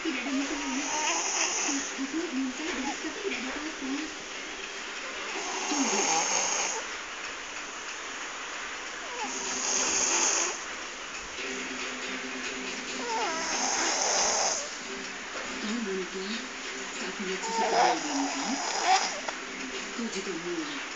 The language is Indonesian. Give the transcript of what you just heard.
Tidak ada masalah. Aku belum sadar, tapi tidak ada apa-apa. Tunggu, tahu Monica, saat melihat sesuatu yang kan? Kau juga mulai.